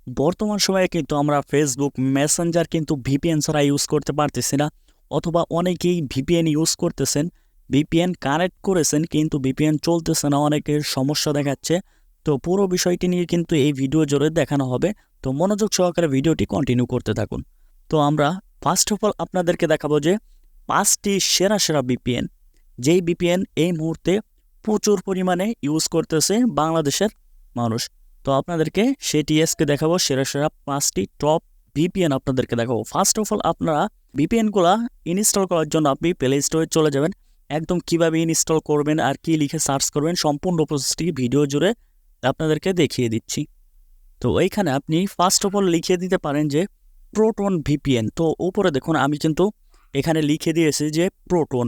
বর্তমান সময়ে কিন্তু আমরা ফেসবুক মেসেঞ্জার কিন্তু ভিপিএন ছাড়া ইউজ করতে পারতেছি না, অথবা অনেকেই ভিপিএন ইউজ করতেছেন, ভিপিএন কানেক্ট করেছেন কিন্তু ভিপিএন চলতেছে না, অনেকের সমস্যা দেখাচ্ছে। তো পুরো বিষয়টি নিয়ে কিন্তু এই ভিডিও জুড়ে দেখানো হবে। তো মনোযোগ সহকারে ভিডিওটি কন্টিনিউ করতে থাকুন। তো আমরা ফার্স্ট অফ অল আপনাদেরকে দেখাবো যে 5টি সেরা সেরা ভিপিএন, যেই ভিপিএন এই মুহূর্তে প্রচুর পরিমাণে ইউজ করতেছে বাংলাদেশের মানুষ। তো আপনাদেরকে সেটি আজকে দেখাবো, সেরা সেরা 5টি টপ ভিপিএন আপনাদেরকে দেখাবো। ফার্স্ট অফ অল আপনারা ভিপিএনগুলো ইনস্টল করার জন্য আপনি প্লে স্টোরে চলে যাবেন। একদম কিভাবে ইনস্টল করবেন আর কি লিখে সার্চ করবেন সম্পূর্ণ প্রসেসটি ভিডিও জুড়ে আপনাদেরকে দেখিয়ে দিচ্ছি। তো এইখানে আপনি ফার্স্ট অফ অল লিখে দিতে পারেন যে প্রোটন ভিপিএন। তো উপরে দেখুন আমি কিন্তু এখানে লিখে দিয়েছি যে প্রোটন,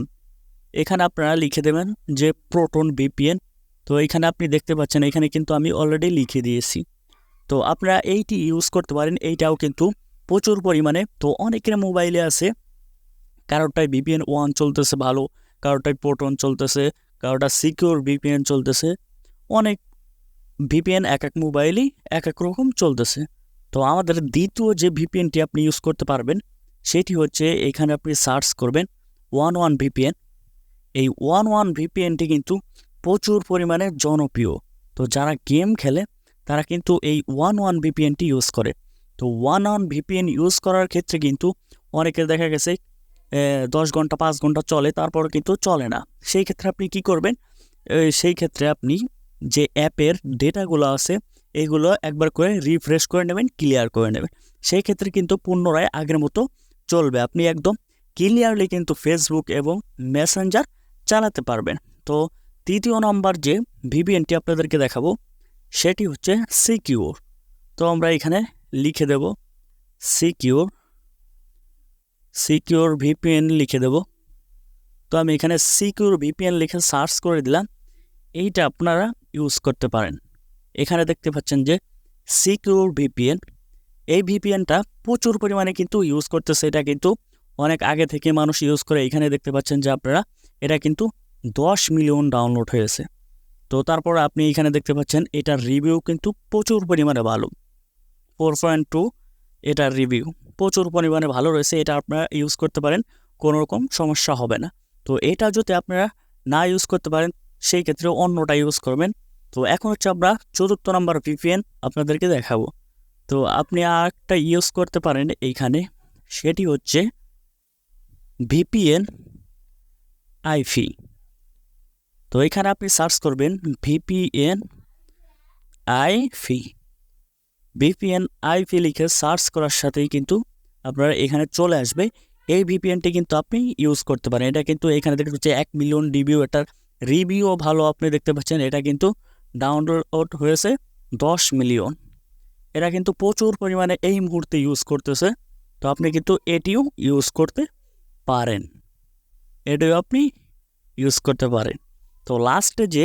এখানে আপনারা লিখে দেবেন যে প্রোটন ভিপিএন। তো এখানে আপনি দেখতে পাচ্ছেন এখানে কিন্তু আমি অলরেডি লিখে দিয়েছি। তো আপনারা এইটি ইউজ করতে পারেন, এইটাও কিন্তু প্রচুর পরিমাণে। তো অনেকের মোবাইলে আছে, কারোরটাই ভিপিএন 1 চলতেছে ভালো, কারোরটাই প্রোটন চলতেছে, কারোটা সিকিউর ভিপিএন চলতেছে। অনেক ভিপিএন এক এক মোবাইলই এক এক রকম চলতেছে। তো আমাদের দ্বিতীয় যে ভিপিএনটি আপনি ইউজ করতে পারবেন সেটি হচ্ছে, এখানে আপনি সার্চ করবেন 11 ভিপিএন। এই 11 ভিপিএনটি কিন্তু প্রচুর পরিমাণে জনপ্রিয়। তো যারা গেম খেলে তারা কিন্তু এই 11 ভিপিএনটি ইউজ করে। তো 11 ভিপিএন ইউজ করার ক্ষেত্রে কিন্তু অনেকের দেখা গেছে 10 ঘন্টা 5 ঘন্টা চলে, তারপর কিন্তু চলে না। সেই ক্ষেত্রে আপনি কি করবেন, সেই ক্ষেত্রে আপনি যে অ্যাপের ডেটাগুলো আছে এগুলো একবার করে রিফ্রেশ করে নেবেন, ক্লিয়ার করে নেবেন। সেই ক্ষেত্রে কিন্তু পুনরায় আগের মতো চলবে, আপনি একদম ক্লিয়ারলি কিন্তু ফেসবুক এবং মেসেঞ্জার চালাতে পারবেন। তো তৃতীয় নম্বর যে ভিপিএনটি আপনাদেরকে দেখাবো সেটি হচ্ছে সিকিউর। তো আমরা এখানে লিখে দেব সিকিউর, সিকিউর ভিপিএন লিখে দেব। তো আমি এখানে সিকিউর ভিপিএন লিখে সার্চ করে দিলাম, এইটা আপনারা ইউজ করতে পারেন। এখানে দেখতে পাচ্ছেন যে সিকিউর ভিপিএন, এই ভিপিএনটা প্রচুর পরিমাণে কিন্তু ইউজ করতেছে। এটা কিন্তু অনেক আগে থেকে মানুষ ইউজ করে। এখানে দেখতে পাচ্ছেন যে আপনারা এটা কিন্তু 10 মিলিয়ন ডাউনলোড হয়েছে। তো তারপর আপনি এখানে দেখতে পাচ্ছেন এটার রিভিউ কিন্তু প্রচুর পরিমাণে ভালো, 4.2 এটার রিভিউ প্রচুর পরিমাণে ভালো রয়েছে। এটা আপনারা ইউজ করতে পারেন, কোনো রকম সমস্যা হবে না। তো এটা যদি আপনারা না ইউজ করতে পারেন সেই ক্ষেত্রে অন্যটা ইউজ করবেন। তো এখন হচ্ছে আমরা চতুর্থ নাম্বার ভিপিএন আপনাদেরকে দেখাবো। তো আপনি আর একটা ইউজ করতে পারেন এইখানে, সেটি হচ্ছে ভিপিএন আইফি। তো এখানে আপনি সার্চ করবেন ভিপিএন আইফি। ভিপিএন আইপি লিখে সার্চ করার সাথেই কিন্তু আপনারা এখানে চলে আসবে। এই ভিপিএনটি কিন্তু আপনি ইউজ করতে পারেন। এটা কিন্তু এখানে দেখতে পাচ্ছেন 1 মিলিয়ন রিভিউ, এটার রিভিউও ভালো আপনি দেখতে পাচ্ছেন। এটা কিন্তু ডাউনলোড হয়েছে 10 মিলিয়ন। এটা কিন্তু প্রচুর পরিমাণে এই মুহূর্তে ইউজ করতেছে। তো আপনি কিন্তু এটিও ইউজ করতে পারেন, এটিও আপনি ইউজ করতে পারেন। তো লাস্টে যে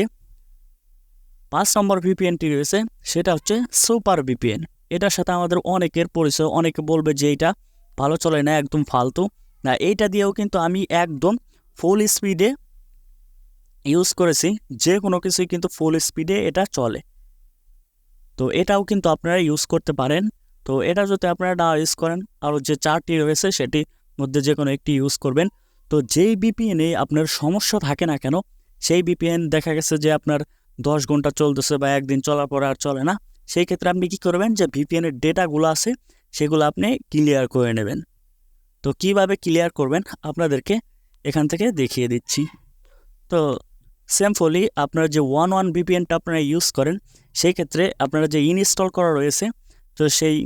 5 নম্বর ভিপিএনটি রয়েছে সেটা হচ্ছে সুপার ভিপিএন। এটার সাথে আমাদের অনেকের পরিচয়, অনেকে বলবে যে এটা ভালো চলে না, একদম ফালতু না। এইটা দিয়েও কিন্তু আমি একদম ফুল স্পিডে ইউজ করেছি, যে কোনো কিছুই কিন্তু ফুল স্পিডে এটা চলে। তো এটাও কিন্তু আপনারা ইউজ করতে পারেন। তো এটা যদি আপনারা না ইউজ করেন, আরও যে 4টি রয়েছে সেটির মধ্যে যে কোনো একটি ইউজ করবেন। তো যেই ভিপিএনে আপনার সমস্যা থাকে না কেন, সেই ভিপিএন দেখা গেছে যে আপনার 10 ঘন্টা চলতেছে বা একদিন চলার পর আর চলে না, সেই ক্ষেত্রে আপনি কী করবেন, যে ভিপিএনের ডেটাগুলো আছে সেগুলো আপনি ক্লিয়ার করে নেবেন। তো কিভাবে ক্লিয়ার করবেন আপনাদেরকে এখান থেকে দেখিয়ে দিচ্ছি। তো সিম্পলি আপনারা যে 11 ভিপিএনটা আপনারা ইউজ করেন, সেই ক্ষেত্রে আপনারা যে ইনস্টল করা রয়েছে, তো সেই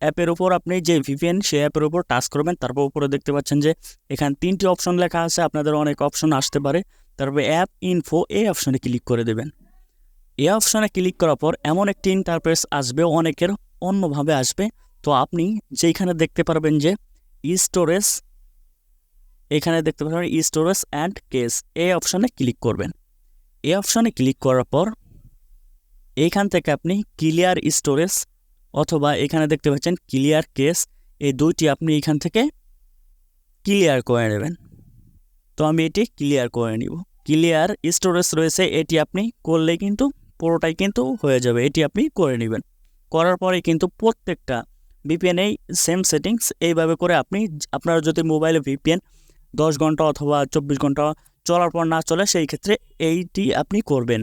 অ্যাপের উপর আপনি যে ভিপিএন সেই অ্যাপের উপর টাচ করবেন। তারপর উপরে দেখতে পাচ্ছেন যে এখানে 3টি অপশন লেখা আছে, আপনাদের অনেক অপশন আসতে পারে। তারপরে অ্যাপ ইনফো এই অপশনে ক্লিক করে দেবেন। এই অপশনে ক্লিক করার পর এমন একটি ইন্টারফেস আসবে, অনেকের অন্যভাবে আসবে। তো আপনি যেখানে দেখতে পারবেন যে স্টোরেজ, এখানে দেখতে পাবেন স্টোরেজ অ্যান্ড কেস, এই অপশনে ক্লিক করবেন। এই অপশনে ক্লিক করার পর এইখান থেকে আপনি ক্লিয়ার স্টোরেজ অথবা এখানে দেখতে পাচ্ছেন ক্লিয়ার কেস, এই দুইটি আপনি এখান থেকে ক্লিয়ার করে নেবেন। তো আমি এটি ক্লিয়ার করে নিব। ক্লিয়ার স্টোরেজ রয়েছে, এটি আপনি করলে কিন্তু পুরোটাই কিন্তু হয়ে যাবে, এটি আপনি করে নেবেন। করার পরে কিন্তু প্রত্যেকটা ভিপিএন এই সেম সেটিংস এইভাবে করে আপনি আপনার যদি মোবাইলে ভিপিএন 10 ঘন্টা অথবা 24 ঘন্টা চলার পর না চলে সেই ক্ষেত্রে এইটি আপনি করবেন,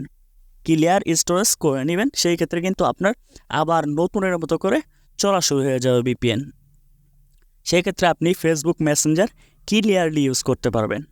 ক্লিয়ার স্টোরেজ করে নেবেন। সেই ক্ষেত্রে কিন্তু আপনার আবার নতুনের মতো করে চলা শুরু হয়ে যাবে ভিপিএন। সেই ক্ষেত্রে আপনি ফেসবুক মেসেঞ্জার ক্লিয়ারলি ইউজ করতে পারবেন।